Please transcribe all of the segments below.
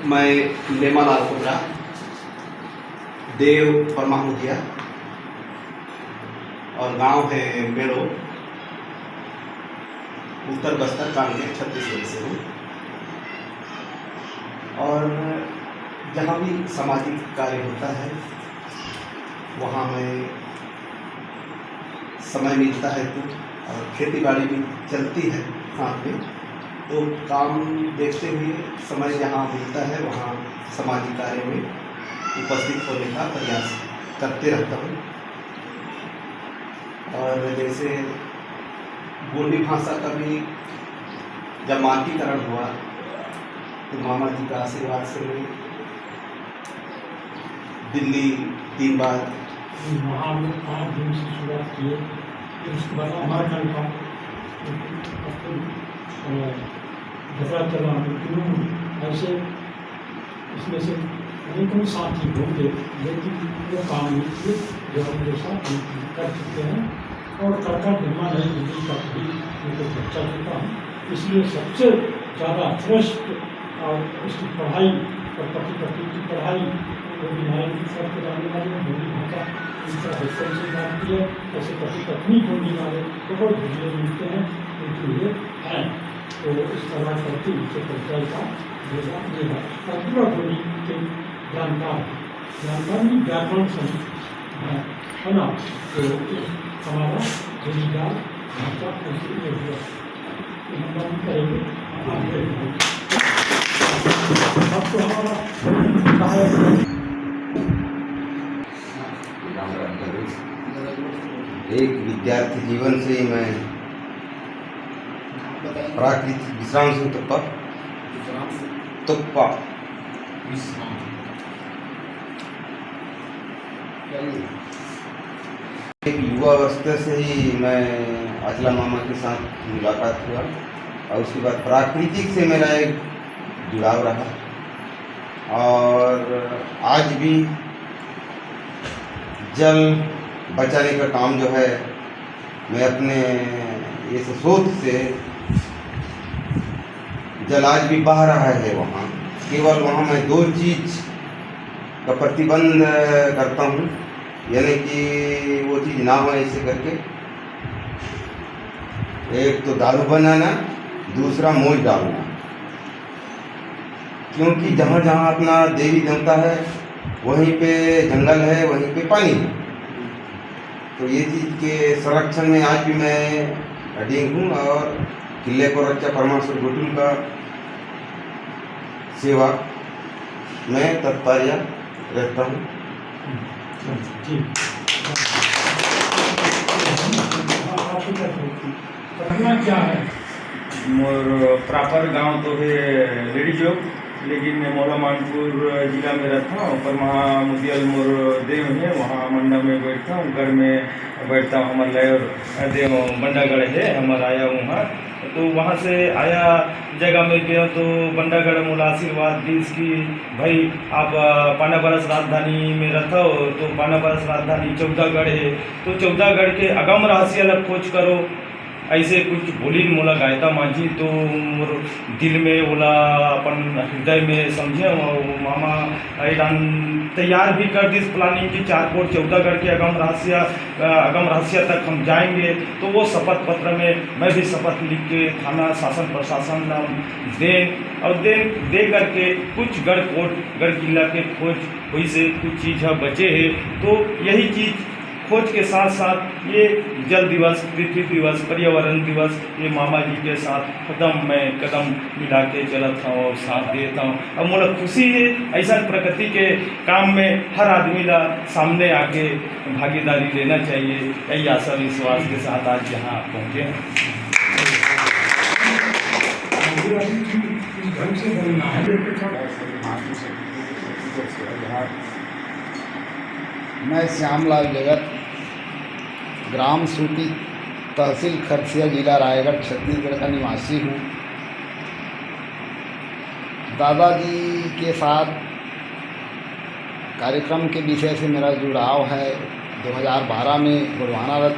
मैं लेमालाल कुंद्रा देव परमा मुखिया और गांव है मेरो, उत्तर बस्तर कांकेर छत्तीसगढ़ से हूँ। और जहाँ भी सामाजिक कार्य होता है वहाँ मैं समय मिलता है तो, और खेती बाड़ी भी चलती है साथ में, तो काम देखते हुए समय जहाँ मिलता है वहाँ सामाजिक कार्य में उपस्थित होने का प्रयास करते रहता हूँ। और जैसे गोंडी भाषा का भी जब मानकीकरण हुआ तो मामा जी का आशीर्वाद से मैं दिल्ली 3 बार वहाँ हम 5 दिन से शुरुआत किए, फिर उसके बाद हमारा कार्यक्रम दसरा चला, ऐसे इसमें से अनेकों साथी होंगे लेकिन वो काम नहीं किए जो हम लोग साथ कर चुके हैं और कर निर्माण नहीं होने का भी उनको चर्चा करता हूँ। इसलिए सबसे ज़्यादा थ्रस्ट और उसकी पढ़ाई और पति की पढ़ाई वो नारायण की सर के जाने वाले बोली भाषा दूसरा बचपन से जानती है, ऐसे पति पत्नी बोलने वाले तो बहुत भिजले मिलते हैं, उनके लिए हैं। तो इस तरह करके उनसे परिचय का देगा और पूरा बोली के जानकार भी व्याकरण है ना। तो हमारा जमींदार भाषा करेंगे अब तो हमारा एक विद्यार्थी जीवन से ही मैं प्राकृतिक विश्राम से तुप्पा एक युवा अवस्था से ही मैं अचला मामा के साथ मुलाकात हुआ और उसके बाद प्राकृतिक से मेरा एक जुड़ाव रहा। और आज भी जल बचाने का काम जो है मैं अपने इस सोच से, जल आज भी बह रहा है वहाँ, केवल वहाँ मैं 2 चीज़ का प्रतिबंध करता हूँ, यानी कि वो चीज़ ना हो ऐसे करके, एक तो दारू बनाना, दूसरा मौज डालना। क्योंकि जहाँ जहाँ अपना देवी देवता है वहीं पे जंगल है, वहीं पे पानी है, तो ये चीज़ के संरक्षण में आज भी मैं अधीन हूँ और किले को रक्षा परमेश्वर गोटुल का सेवा में तत्पर्य रहता हूँ। क्या है मोर प्रॉपर गांव तो है लेडीजोग, लेकिन मैं मौला मानपुर जिला में रहता हूँ। पर वहाँ मुदियल मोर देव है, वहाँ मंडा में बैठता हूँ, घर में बैठता हूँ। हमारे लयर देव बंडागढ़ है, हमारा आया हूँ वहाँ। तो वहाँ से आया जगह में गया तो बंडागढ़ मोला आशीर्वाद दी कि भाई आप पानाबरस राजधानी में रहता हो, तो पानाबरस राजधानी चौदागढ़ है, तो चौदागढ़ के अगम रहस्य ला खोज करो। ऐसे कुछ बोली मोला गायता माझी, तो मोर दिल में बोला अपन हृदय में समझे मामा ऐलान तैयार भी कर दी इस प्लानिंग की 4 कोट चौदागढ़ के अगम रहस्य तक हम जाएंगे। तो वो शपथ पत्र में मैं भी शपथ लिख के थाना शासन प्रशासन और दे करके कुछ गढ़ किला के खोज हुई से कुछ चीज़ बचे है। तो यही चीज़ खोज के साथ साथ ये जल दिवस, पृथ्वी दिवस, पर्यावरण दिवस, ये मामा जी के साथ कदम में कदम मिला के चलता हूँ और साथ देता हूँ। अब मुझे खुशी है ऐसा प्रकृति के काम में हर आदमी ला सामने आके भागीदारी लेना चाहिए। यही आशा विश्वास के साथ आज यहाँ पहुँचे हैं। मैं श्यामलाल जगत, ग्राम सूटी, तहसील खरसिया, जिला रायगढ़, छत्तीसगढ़ का निवासी हूँ। दादाजी के साथ कार्यक्रम के विषय से मेरा जुड़ाव है। 2012 में गुरुवानारत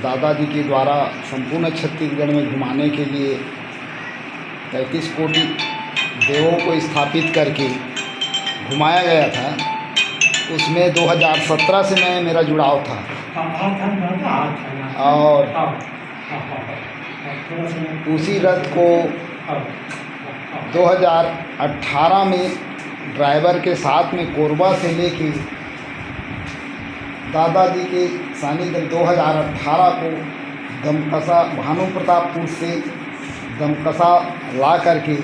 दादाजी के द्वारा संपूर्ण छत्तीसगढ़ में घुमाने के लिए 33 कोटि देवों को स्थापित करके घुमाया गया था, उसमें 2017 से मेरा जुड़ाव था। और उसी रथ को 2018 में ड्राइवर के साथ में कोरबा से लेके दादाजी के सानिध्य 2018 को दमकसा भानु प्रतापपुर से दमकसा ला करके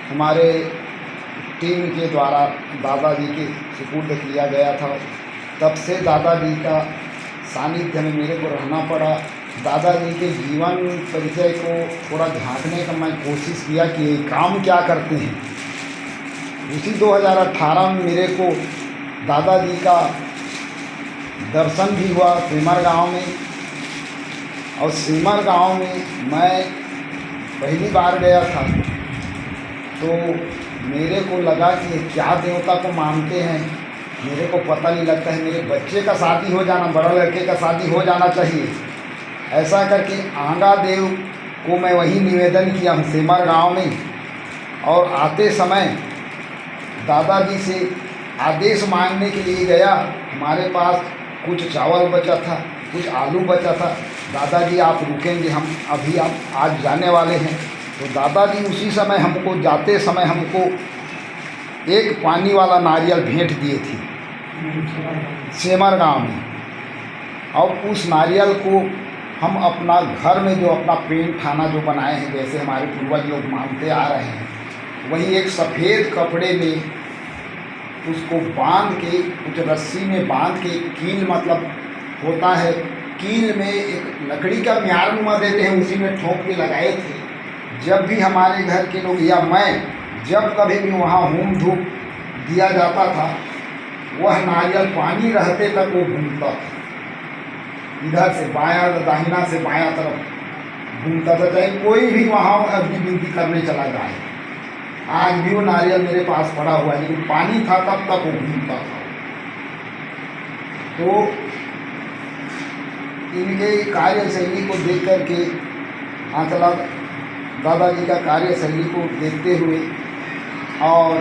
हमारे टीम के द्वारा दादाजी के सुपुर्द किया गया था। तब से दादाजी का सानिध्य में मेरे को रहना पड़ा। दादाजी के जीवन परिचय को थोड़ा झांकने का मैं कोशिश किया कि ये काम क्या करते हैं। उसी 2018 में मेरे को दादाजी का दर्शन भी हुआ सिमर गांव में। और सिमर गांव में मैं पहली बार गया था तो मेरे को लगा कि ये क्या देवता को मानते हैं, मेरे को पता नहीं लगता है। मेरे बच्चे का शादी हो जाना, बड़ा लड़के का शादी हो जाना चाहिए, ऐसा करके आंगा देव को मैं वही निवेदन किया हूँ सिमर गांव में। और आते समय दादाजी से आदेश मांगने के लिए गया। हमारे पास कुछ चावल बचा था, कुछ आलू बचा था। दादाजी आप रुकेंगे, हम अभी आप आज जाने वाले हैं। तो दादाजी उसी समय हमको, जाते समय हमको एक पानी वाला नारियल भेंट दिए थे सेमर गांव में। और उस नारियल को हम अपना घर में जो अपना पेंट खाना जो बनाए हैं, जैसे हमारे पूर्वज लोग मानते आ रहे हैं, वही एक सफ़ेद कपड़े में उसको बांध के, कुछ रस्सी में बांध के, कील मतलब होता है, कील में एक लकड़ी का म्यार देते हैं, उसी में ठोक के लगाए थे। जब भी हमारे घर के लोग या मैं जब कभी भी वहाँ होम धूप दिया जाता था, वह नारियल पानी रहते तक वो घूमता था, इधर से बायां, दाहिना से बायां तरफ घूमता था, चाहे कोई भी वहाँ अग्नि विनती करने चला जाए। आज भी वो नारियल मेरे पास पड़ा हुआ है, लेकिन पानी था तब तक वो घूमता था। तो इनके कार्यशैली को देख कर के आंचला दादाजी का कार्यशैली को देखते हुए, और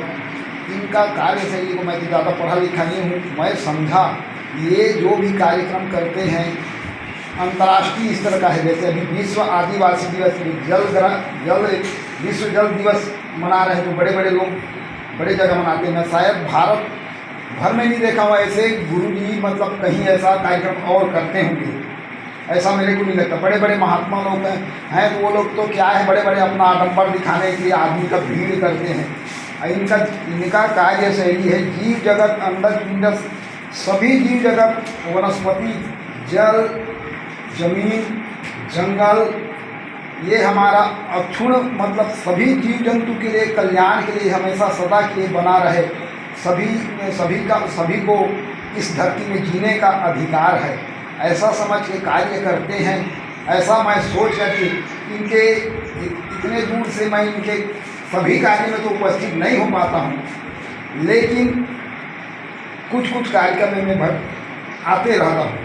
इनका कार्यशैली को, मैं तो ज़्यादा पढ़ा लिखा नहीं हूँ, मैं समझा ये जो भी कार्यक्रम करते हैं अंतर्राष्ट्रीय स्तर का है। जैसे अभी विश्व आदिवासी दिवस, विश्व जल दिवस मना रहे हैं, तो बड़े बड़े लोग बड़े जगह मनाते हैं। मैं शायद भारत भर में नहीं देखा हुआ ऐसे गुरुजी, मतलब कहीं ऐसा कार्यक्रम और करते होंगे, ऐसा मेरे को नहीं लगता। बड़े बड़े महात्मा लोग हैं तो वो लोग तो क्या है, बड़े बड़े अपना आडंबर दिखाने के लिए आदमी का भीड़ करते हैं। इनका कार्यशैली है जीव जगत, अंडज पिंडज, सभी जीव जगत, वनस्पति, जल, जमीन, जंगल, ये हमारा अक्षुण मतलब सभी जीव जंतु के लिए, कल्याण के लिए, हमेशा सदा के लिए बना रहे। सभी को इस धरती में जीने का अधिकार है, ऐसा समझ के कार्य करते हैं। ऐसा मैं सोच करके इनके इतने दूर से मैं इनके सभी कार्य में तो उपस्थित नहीं हो पाता हूँ, लेकिन कुछ कुछ कार्यक्रम में आते रहता हूँ।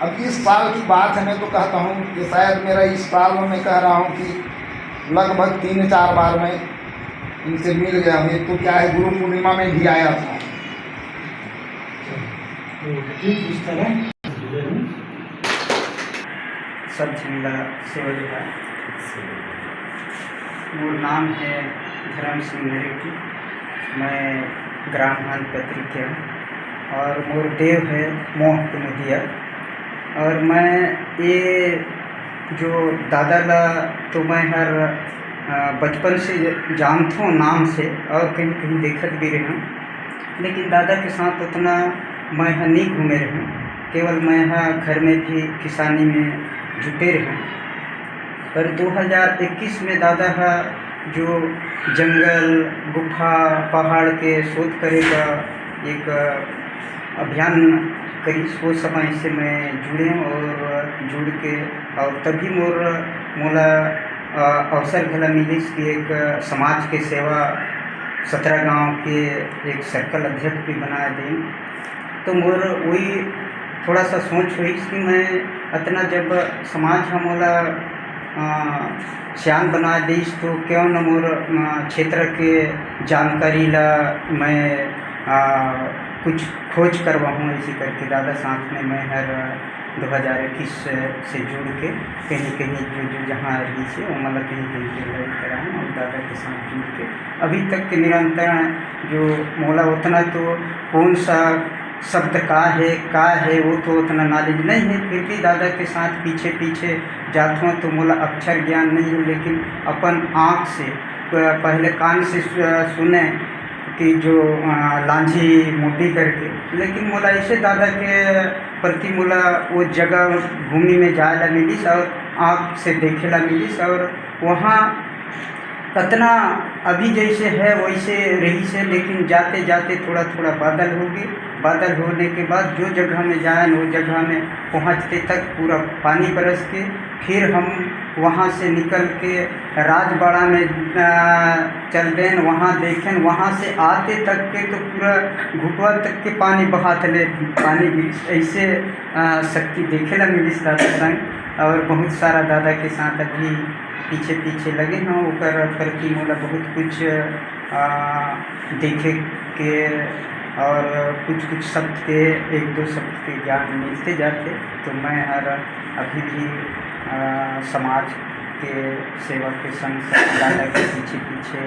अब इस साल की बात है, मैं तो कहता हूँ कि शायद मेरा इस साल में, मैं कह रहा हूँ कि लगभग 3-4 बार मैं इनसे मिल गया हूँ। तो क्या है, गुरु पूर्णिमा में भी आया था। सब जिला सेवा विभाग। मोर नाम है धर्म सिंह नरेटी, मैं ग्राम हाल पत्रिका और मोर देव है मोह कुमुदिया। और मैं ये जो दादा ला तो मैं हर बचपन से जानता हूँ नाम से, और कहीं कहीं देखत भी रहा, लेकिन दादा के साथ उतना मैं नहीं घूमे रहा। केवल मैं घर में भी किसानी में जुटे रहे। पर 2021 में दादा जो जंगल, गुफा, पहाड़ के शोध करेगा एक अभियान करी, वो समय से मैं जुड़े और जुड़ के, और तभी मोला अवसर घला मिली कि एक समाज के सेवा 17 गांव के एक सर्कल अध्यक्ष भी बना दें। तो मोर वही थोड़ा सा सोच हुई कि मैं इतना जब समाज हमला सियान बना दीस तो क्यों न मोर क्षेत्र के जानकारी ला मैं कुछ खोज करवाऊँ। ऐसे करके दादा साथ में मैं हर 2021 से जुड़ के कहीं कहीं जो जहाँ रही से वो मतलब कहीं कहीं के लड़ाई कराऊँ और दादा के साथ जुड़ के अभी तक के निरंतर जो मोला उतना तो कौन सा शब्द का है वो तो उतना नॉलेज नहीं है, फिर भी दादा के साथ पीछे पीछे जाता हूँ। तो मोला अक्षर ज्ञान नहीं है, लेकिन अपन आँख से पहले कान से सुने कि जो लांझी मोटी करके, लेकिन मोला ऐसे दादा के प्रति मोला वो जगह भूमि में जाए ला मिलीस और आँख से देखे ला मिलीस और वहाँ कतना अभी जैसे है वैसे रही से, लेकिन जाते जाते थोड़ा थोड़ा बादल हो गए। बादल होने के बाद जो जगह में जाए वो जगह में पहुँचते तक पूरा पानी बरस के फिर हम वहाँ से निकल के राजबाड़ा में चल गए, वहाँ देखें, वहाँ से आते तक के तो पूरा घुटवा तक के पानी बहात ले पानी ऐसे शक्ति देखे ला मिली दादा संग। और बहुत सारा दादा के साथ अभी पीछे पीछे लगे हैं, ऊपर प्रति मोला बहुत कुछ देखे के और कुछ कुछ शब्द के एक दो शब्द के ज्ञान मिलते जाते। तो मैं अभी भी समाज के सेवा के संग दादा के पीछे पीछे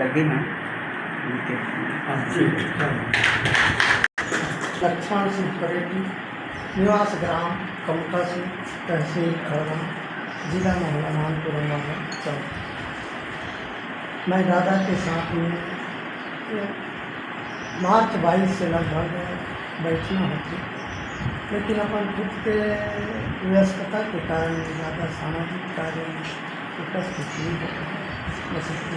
लगे हैं उनके। लक्ष्मण सिंह परेटी, निवास ग्राम कमका सिंह, तहसील खड़गा, जिला मोहल्ला मानपुर चौक। मैं दादा के साथ में मार्च 22 से लगभग बैठना होती, लेकिन अपन खुद के व्यस्तता के कारण ज़्यादा सामाजिक कार्य में उपस्थित नहीं हो सकते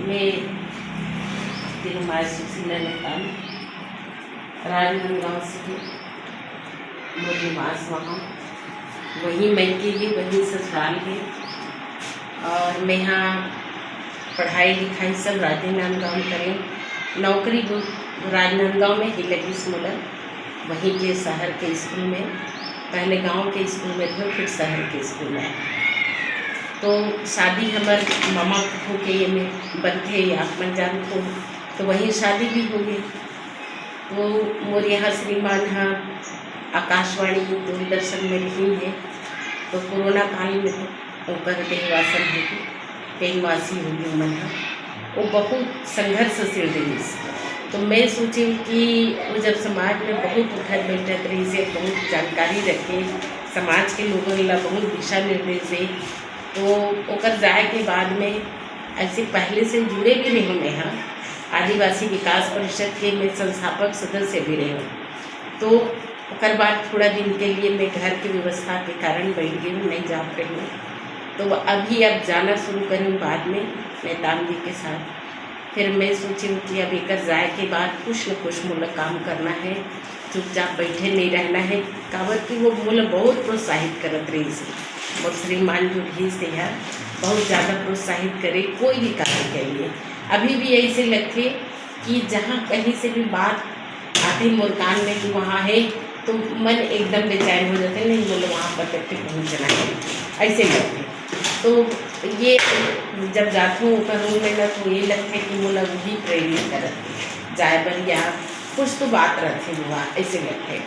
मैं तिरुमाई सुशीला नेपाल राजनांदगांव से मोदी निवास वहाँ वही मैके है, वही ससुराल है और मैं यहाँ पढ़ाई लिखाई सब राजनांदगांव करें। नौकरी राजनांदगांव में ही लगी स्मूलर, वहीं के शहर के स्कूल में, पहले गांव के स्कूल में थे फिर शहर के स्कूल में। तो शादी हमारे मामा हो के ये में बनते आप मन जान तो वहीं शादी भी हो गई। तो मोर यहाँ श्रीमान हाँ आकाशवाणी दूरदर्शन में रही है। तो कोरोना काल में तो उनका देहवासन होगी, पेनवासी होगी मन हाँ, वो बहुत संघर्षशील रही। तो मैं सोची कि वो जब समाज में बहुत उठक बैठक रही से बहुत जानकारी रखे, समाज के लोगों ला बहुत दिशा निर्देश दे, तो ओकर जाए के बाद में ऐसे पहले से जुड़े भी रहे मैं हाँ आदिवासी विकास परिषद के मैं संस्थापक सदस्य भी रही हूँ। तो ओकर बाद थोड़ा दिन के लिए मैं घर की व्यवस्था के कारण बैठ गई हूँ, नहीं जा रही हूँ। तो अभी अब जाना शुरू करूँ बाद में मैं दाम जी के साथ। फिर मैं सोची हूँ कि अब एक जाए के बाद कुछ न कुछ मूल काम करना है, चुपचाप बैठे नहीं रहना है। कावत की वो मूल बहुत प्रोत्साहित करत रही से और श्रीमान जो भी से है बहुत ज़्यादा प्रोत्साहित करे कोई भी कार्य के लिए। अभी भी ऐसे लगते कि जहाँ कहीं से भी बात आती मुल्तान में कि वहाँ है तो मन एकदम बेचैन हो जाते, नहीं बोले वहाँ पर करके पहुँचना है, ऐसे लगते। तो ये जब जाती हूँ करूँ में ना तो ये लगते कि वो लोग भी प्रेरित करते जाए बर या कुछ तो बात रहते हुआ ऐसे लगते।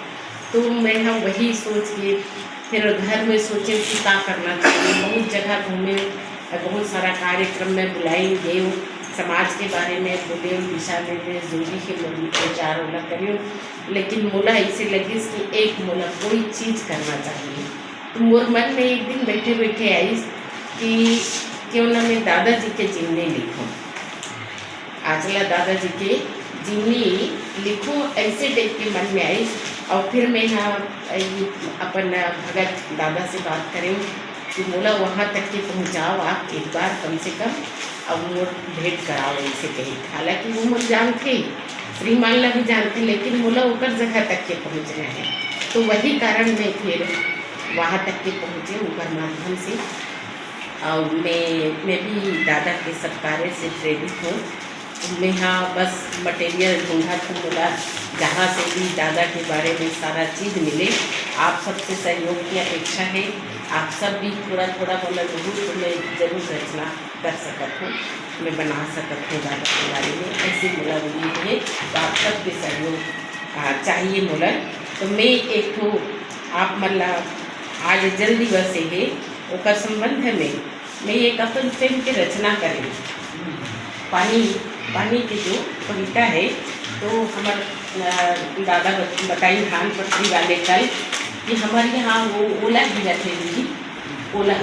तो मैं हम वही सोच के फिर घर में सोचे कि क्या करना चाहिए। बहुत जगह घूमे, बहुत सारा कार्यक्रम में बुलाई गए, समाज के बारे में बोले, दिशा में जोड़ी के प्रचार वाला करियो, लेकिन मोला ऐसे लगी कि एक मोला कोई चीज़ करना चाहिए। तो मोर मन में एक दिन बैठे बैठे आई कि क्यों ना मैं दादाजी के जीवनी लिखूं, आजला दादाजी के जीवनी लिखूं, ऐसे देख के मन में आई। और फिर मैं यहाँ अपन भगत दादा से बात करें कि बोला वहाँ तक के पहुँचाओ आप एक बार कम से कम, अब वो भेंट कराओ ऐसे कही। हालांकि वो मुझे जानते श्रीमान ला भी जानते, लेकिन बोला ऊपर जगह तक के पहुँचना है। तो वही कारण मैं फिर वहाँ तक के पहुँचे ऊपर माध्यम से। और मैं भी दादा के सब कार्य से प्रेरित हूँ। मैं यहाँ बस मटेरियल ढूंढा था, बोला जहाँ से भी दादा के बारे में सारा चीज़ मिले। आप सबसे सहयोग की अपेक्षा है, आप सब भी थोड़ा थोड़ा बोला जरूर, तो मैं जरूर रचना कर सकत हूँ, मैं बना सकत हूँ दादा के बारे में। ऐसे बोला उम्मीद है, तो आप सबके सहयोग चाहिए बोला। तो मैं एक तो आप मतलब आज जल दिवस है, ओकर संबंध में मैं एक अपन प्रेम के रचना करें। पानी के जो कविता है, तो हमारे दादा बताई धान पटरी वाले कल कि हमारे यहाँ वो ओला गिरा थे दीदी, ओला।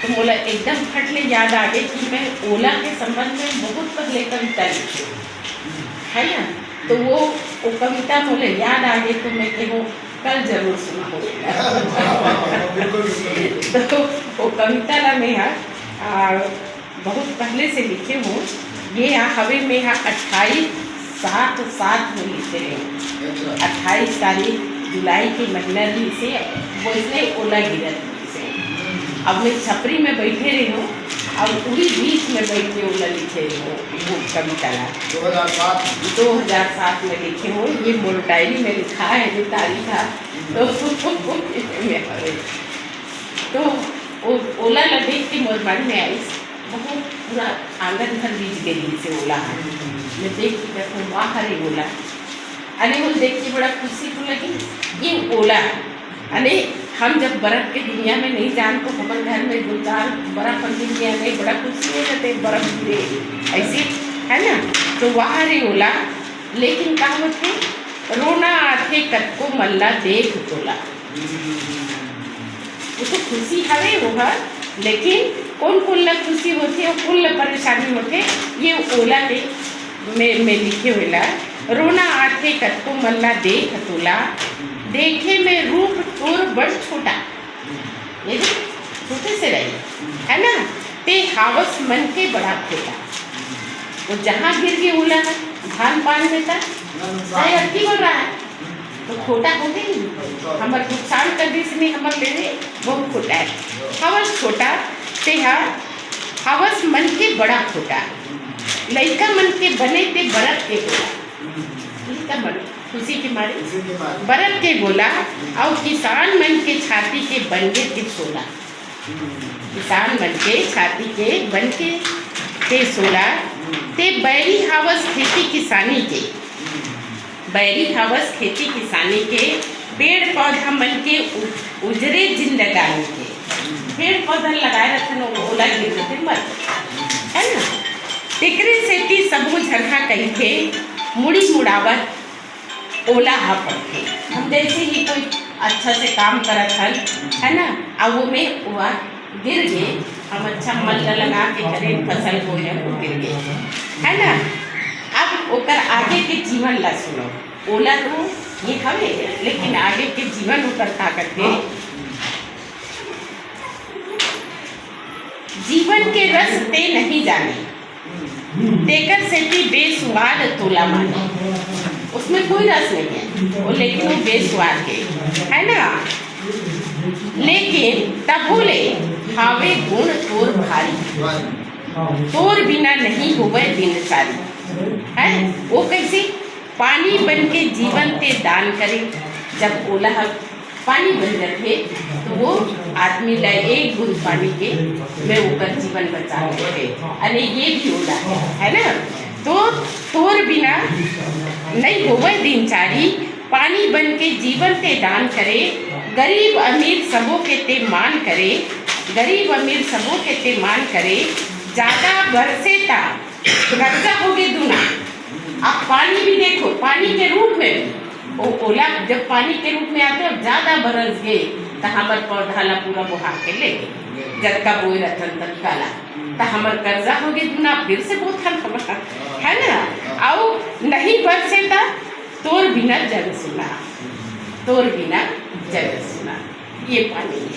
तो मोला एकदम फटले याद आ गई कि मैं ओला के संबंध में बहुत पहले कविता लिखी है ना। तो वो कविता मोले याद आ गई, तो मैं कहूँ कल जरूर सुना हो। तो वो कविता ला मैं बहुत पहले से लिखे हूँ। ये हवे में 28/7 में लिखे हैं, 28 तारीख जुलाई के महीना भी से वैसे ओला गिरा से। अब मैं छपरी में बैठे रही हूँ, अब पूरी बीच में बैठ के ओला लिखे हूँ। वो कविता 2007 में लिखे हूँ। ये मोर डायरी में लिखा है, ये तारीख है। तो ओला ला देख के मोर मन में आई, बहुत पूरा आंगन भर बीज गई से ओला। मैं देख के कहूँ वाह अरे ओला, अरे वो देख के बड़ा खुशी को लगी ये ओला। अरे हम जब बर्फ़ के दुनिया में नहीं जान, तो हमारे घर में 2-4 बर्फ़ गिर गया, नहीं बड़ा खुशी हो जाते बर्फ़ गिरे ऐसे, है ना। तो वाह रे ओला, लेकिन कहा थे रोना आथे कतको मल्ला देख तोला। वो तो खुशी हवे वो है, लेकिन कौन कौन ला खुशी होती और कौन ला परेशानी होते, ये ओला के में लिखे हुएला। रोना आथे कतको मल्ला देख तोला, देखे में रूप तोर बड़ छोटा। ये छोटे से रही है ना, ते हावस मन के बड़ा खोटा। वो जहाँ गिर के ओला है धान पान देता है, अति बोल रहा है तो खोटा हो गई। हमारे नुकसान कर दी इसमें हमारे ले रहे बहुत खोटा है। हवस छोटा ते हवस मन के बड़ा खोटा, लड़का मन के बने ते बरत के बोला। लड़का मन खुशी के मारे बरत के बोला, और किसान मन के छाती के बनगे के सोला। किसान मन के छाती के बन के सोला, ते बैरी हावस खेती किसानी के, बैरी हावस खेती किसानी के, पेड़ पौधा मन के उजरे जिंदगानी के। पेड़ पौधा लगाए रखन ओला गिर जाते मत, है ना। टिकरे सेती सबो झरहा कही थे, मुड़ी मुड़ावत ओला हा पड़ते। हम जैसे ही कोई अच्छा से काम करत हन, है ना, अब वो में हुआ गिर गए, हम अच्छा मन लगा के करें फसल को है वो गिर गए, है ना। अब ओकर आगे के जीवन ला सुनो। ओला तो ये हवे, लेकिन आगे के जीवन ओकर का करते, जीवन के रस ते नहीं जाने, तेकर सेती बेसुआद तोला माने। उसमें कोई रस नहीं है वो, लेकिन वो बेसुआद है ना। लेकिन तब बोले हावे गुण तोर भारी, तोर बिना नहीं होवे दिन सारी। है वो कैसे पानी बन के जीवन ते दान करे। जब ओला पानी बन जाते तो वो आदमी ला एक बूंद पानी के में ओकर जीवन बचा लेते। अरे ये भी ओला है ना। तो तोर बिना नहीं होवे दिनचारी, पानी बन के जीवन ते दान करे। गरीब अमीर सबों के ते मान करे, गरीब अमीर सबों के ते मान करे। ज़्यादा बरसे ता कर्जा हो गए दूना। आप पानी भी देखो, पानी के रूप में वो ओला जब पानी के रूप में आते और ज़्यादा बरस गए तो हमार पौधा ला पूरा बुहा के ले गए। जब का बोई रतन तक काला तो हमार कर्जा हो गए दूना, फिर से बहुत हमारा है ना। और नहीं बरसे ता तोर बिना जग सुना, तोर बिना जग सुना। ये पानी है।